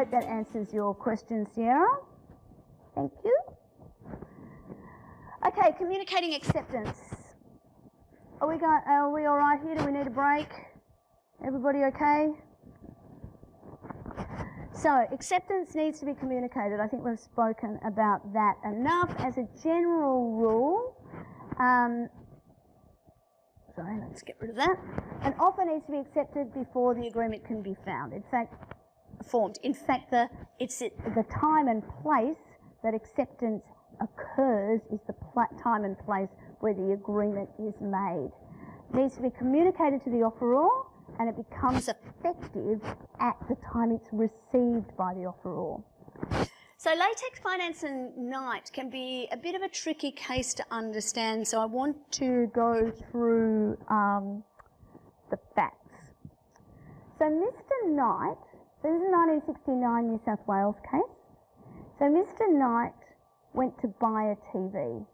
Hope that answers your question, Sierra. Thank you. Okay, communicating acceptance. Are we all right here? Do we need a break? Everybody okay? So, acceptance needs to be communicated. I think we've spoken about that enough. As a general rule, sorry, let's get rid of that. An offer needs to be accepted before the agreement can be formed. In fact, it's the time and place that acceptance occurs is the time and place where the agreement is made. It needs to be communicated to the offeror, and it becomes effective at the time it's received by the offeror. So latex finance and night can be a bit of a tricky case to understand, so I want to go through the facts. So Mr. Knight, this is a 1969 New South Wales case. So Mr. Knight went to buy a TV,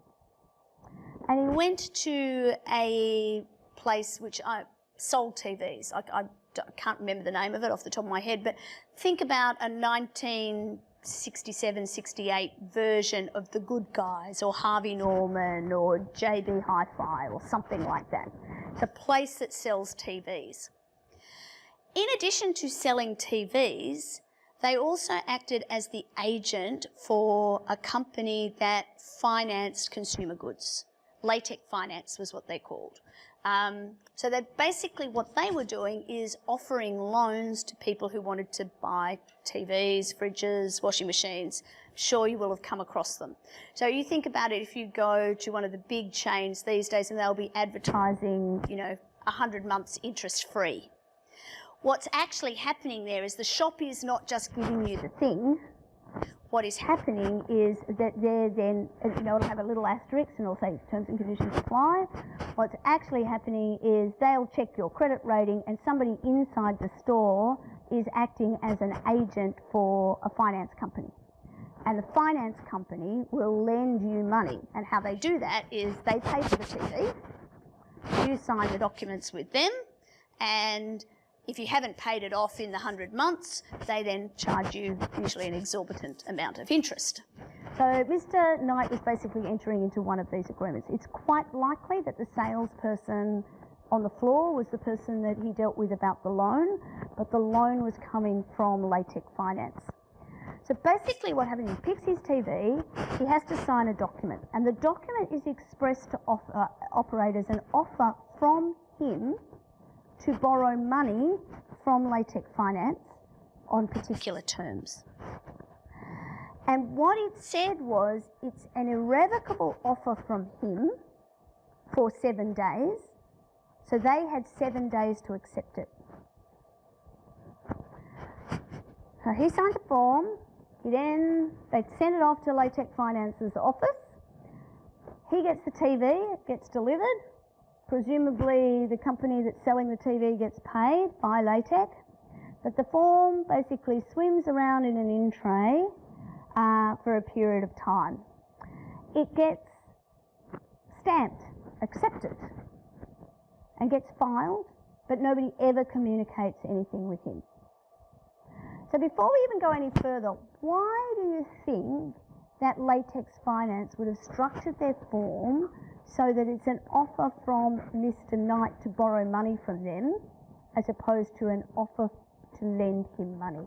and he went to a place which sold TVs. I can't remember the name of it off the top of my head, but think about a 1967, 68 version of The Good Guys or Harvey Norman or JB Hi-Fi or something like that. It's a place that sells TVs. In addition to selling TVs, they also acted as the agent for a company that financed consumer goods. Latex Finance was what they called. So that basically what they were doing is offering loans to people who wanted to buy TVs, fridges, washing machines. Sure, you will have come across them. So you think about it, if you go to one of the big chains these days and they'll be advertising, 100 months interest free. What's actually happening there is the shop is not just giving you the thing. What is happening is that they're then, it'll have a little asterisk and it'll say terms and conditions apply. What's actually happening is they'll check your credit rating and somebody inside the store is acting as an agent for a finance company. And the finance company will lend you money. And how they do that is they pay for the TV, you sign the documents with them, and if you haven't paid it off in the 100 months, they then charge you usually an exorbitant amount of interest. So Mr. Knight was basically entering into one of these agreements. It's quite likely that the salesperson on the floor was the person that he dealt with about the loan, but the loan was coming from Latex Finance. So basically what happens, he picks his TV, he has to sign a document, and the document is expressed to operators an offer from him to borrow money from Latex Finance on particular terms. And what it said was it's an irrevocable offer from him for 7 days, so they had 7 days to accept it. So he signed the form, they'd send it off to Latex Finance's office, he gets the TV, it gets delivered. Presumably the company that's selling the TV gets paid by Latex, but the form basically swims around in an in tray for a period of time. It gets stamped, accepted, and gets filed, but nobody ever communicates anything with him. So before we even go any further, why do you think that Latex Finance would have structured their form so that it's an offer from Mr. Knight to borrow money from them as opposed to an offer to lend him money?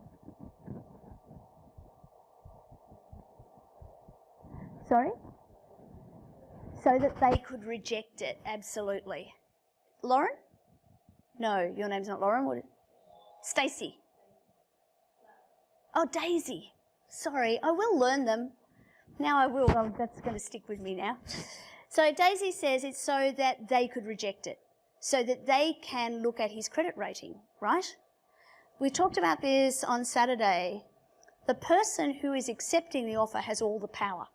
Sorry? So that they could reject it, absolutely. Lauren? No, your name's not Lauren. What? Stacey. Oh, Daisy. Sorry, I will learn them. Now I will. Oh, that's going to stick with me now. So Daisy says it's so that they could reject it, so that they can look at his credit rating, right? We talked about this on Saturday. The person who is accepting the offer has all the power.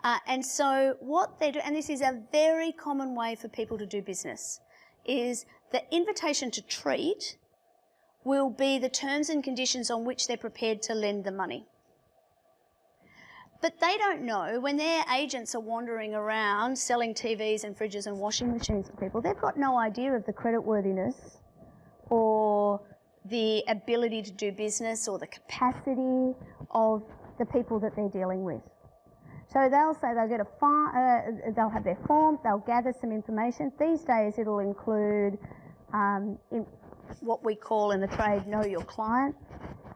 And so what they do, and this is a very common way for people to do business, is the invitation to treat will be the terms and conditions on which they're prepared to lend the money. But they don't know, when their agents are wandering around selling TVs and fridges and washing machines to people, they've got no idea of the creditworthiness or the ability to do business or the capacity of the people that they're dealing with. So they'll say they'll get they'll have their form, they'll gather some information. These days it'll include what we call in the trade know your client,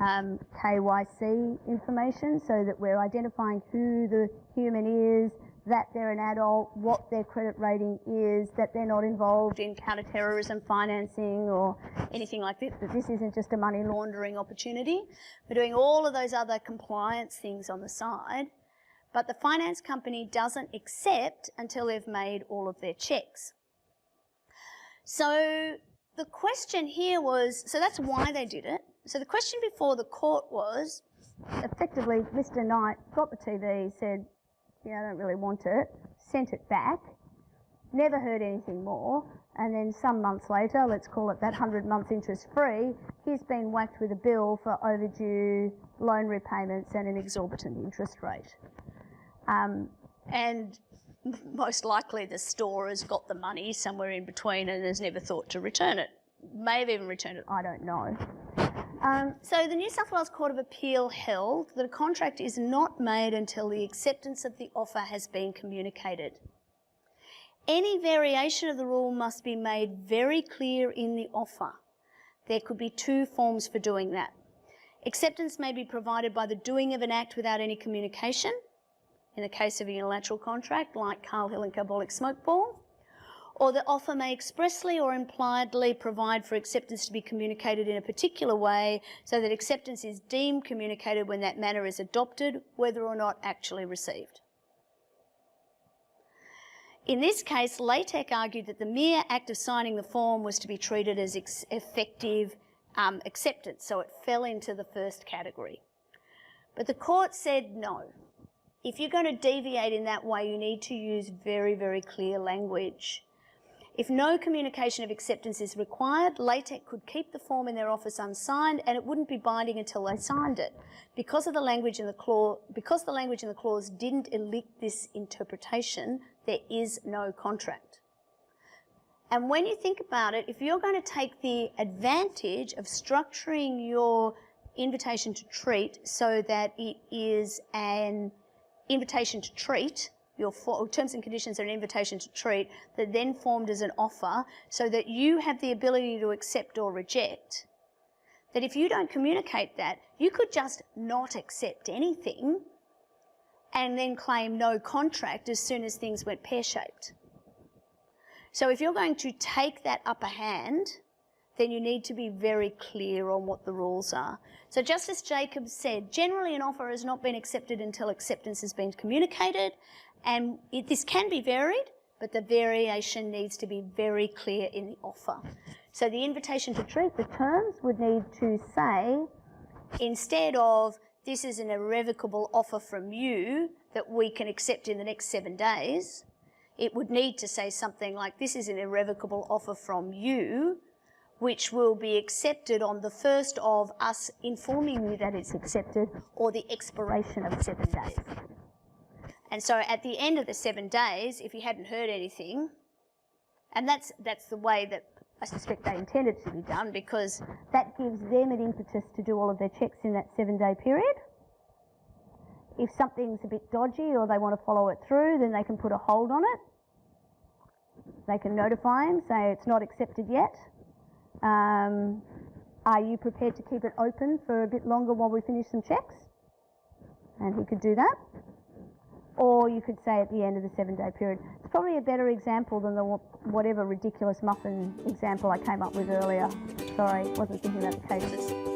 KYC information, so that we're identifying who the human is, that they're an adult, what their credit rating is, that they're not involved in counter-terrorism financing or anything like this, that this isn't just a money laundering opportunity. We're doing all of those other compliance things on the side, but the finance company doesn't accept until they've made all of their checks. So the question here was, so that's why they did it. So the question before the court was, effectively, Mr. Knight got the TV, said, yeah, I don't really want it, sent it back, never heard anything more, and then some months later, let's call it that 100 months interest free, he's been whacked with a bill for overdue loan repayments and an exorbitant interest rate. And most likely the store has got the money somewhere in between and has never thought to return it. May have even returned it, I don't know. So the New South Wales Court of Appeal held that a contract is not made until the acceptance of the offer has been communicated. Any variation of the rule must be made very clear in the offer. There could be two forms for doing that. Acceptance may be provided by the doing of an act without any communication, in the case of a unilateral contract like Carl Hill and Carbolic Smokeball, or the offer may expressly or impliedly provide for acceptance to be communicated in a particular way so that acceptance is deemed communicated when that manner is adopted, whether or not actually received. In this case, Latex argued that the mere act of signing the form was to be treated as effective acceptance, so it fell into the first category. But the court said no. If you're going to deviate in that way, you need to use very, very clear language. If no communication of acceptance is required, Latex could keep the form in their office unsigned and it wouldn't be binding until they signed it. Because the language in the clause didn't elicit this interpretation, there is no contract. And when you think about it, if you're going to take the advantage of structuring your invitation to treat so that it is an invitation to treat, your terms and conditions are an invitation to treat that then formed as an offer so that you have the ability to accept or reject, that if you don't communicate that, you could just not accept anything and then claim no contract as soon as things went pear-shaped. So if you're going to take that upper hand, then you need to be very clear on what the rules are. So Justice Jacobs said, generally an offer has not been accepted until acceptance has been communicated, and this can be varied, but the variation needs to be very clear in the offer. So the invitation to treat, the terms would need to say, instead of this is an irrevocable offer from you that we can accept in the next 7 days, it would need to say something like this is an irrevocable offer from you which will be accepted on the first of us informing you that it's accepted or the expiration of 7 days. And so at the end of the 7 days, if you hadn't heard anything, and that's the way that I suspect they intended it to be done, because that gives them an impetus to do all of their checks in that 7-day period. If something's a bit dodgy or they want to follow it through, then they can put a hold on it. They can notify him, say it's not accepted yet. Are you prepared to keep it open for a bit longer while we finish some checks? And he could do that. Or you could say at the end of the 7-day period. It's probably a better example than the whatever ridiculous muffin example I came up with earlier. Sorry, wasn't thinking about the cases.